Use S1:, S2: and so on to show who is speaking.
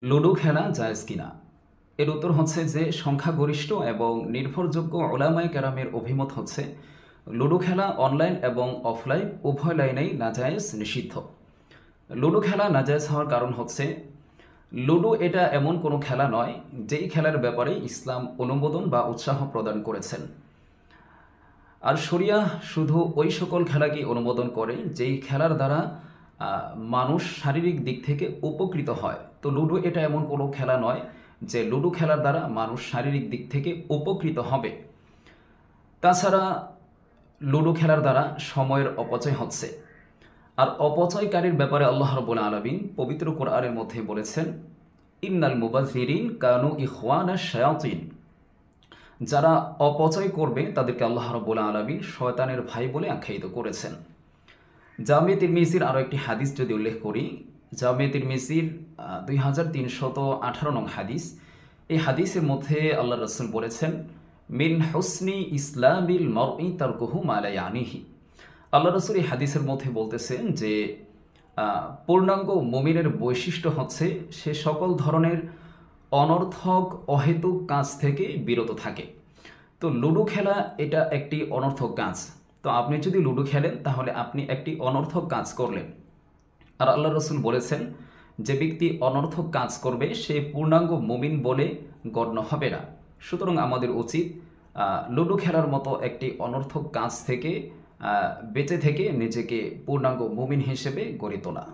S1: Ludo খেলা জায়েজ কিনা? এর উত্তর হচ্ছে যে সংখ্যাগরিষ্ঠ এবং নির্ভরযোগ্য উলামায়ে কেরামের অভিমত হচ্ছে লুডো খেলা অনলাইন এবং অফলাইন উভয় লাইনেই নাজায়েজ নিষিদ্ধ। লুডো খেলা নাজায়েজ হওয়ার কারণ হচ্ছে লুডো এটা এমন কোনো খেলা নয় যেই খেলার ব্যাপারে ইসলাম অনুমোদন বা উৎসাহ প্রদান করেছেন। আর শরিয়া শুধু ওই সকল খেলাকেই অনুমোদন করে যেই খেলার দ্বারা মানুষ শারীরিক দিক থেকে উপকৃত হয়। তো লুডো এটা এমন কোনো খেলা নয় যে লুডো খেলার দ্বারা মানুষ শারীরিক দিক থেকে উপকৃত হবে। তাছাড়া লুডো খেলার দ্বারা সময়ের অপচয় হচ্ছে। আর অপচয়কারীর ব্যাপারে আল্লাহ রাব্বুল আলামিন পবিত্র কোরআনের মধ্যে বলেছেন, ইন্নাল মুবাযযিরিন কানু ইখওয়ানাশ শায়াতিন। যারা অপচয় করবে তাদেরকে আল্লাহ রাব্বুল আলামিন শয়তানের ভাই বলে আখ্যায়িত করেছেন। জামে তিরমিজির আরও একটি হাদিস যদি উল্লেখ করি, জামে তিরমিজির 2318 নং হাদিস। এই হাদিসের মধ্যে আল্লাহ রাসূল বলেছেন, মিন হুসনি ইসলামিল মারই তারকুহু মা লা ইয়ানিহি। আল্লাহ রাসূল এই হাদিসের মধ্যে বলতেছেন যে পূর্ণাঙ্গ মুমিনের বৈশিষ্ট্য হচ্ছে সে সকল ধরনের অনর্থক অহেতুক কাজ থেকে বিরত থাকে। তো লুডো খেলা এটা একটি অনর্থক কাজ। তো আপনি যদি লুডো খেলেন তাহলে আপনি একটি অনর্থক কাজ করলেন। আর আল্লাহ রসুল বলেছেন যে ব্যক্তি অনর্থক কাজ করবে সে পূর্ণাঙ্গ মুমিন বলে গণ্য হবে না। সুতরাং আমাদের উচিত লুডো খেলার মতো একটি অনর্থক কাজ থেকে বেঁচে থেকে নিজেকে পূর্ণাঙ্গ মুমিন হিসেবে গড়ে তোলা।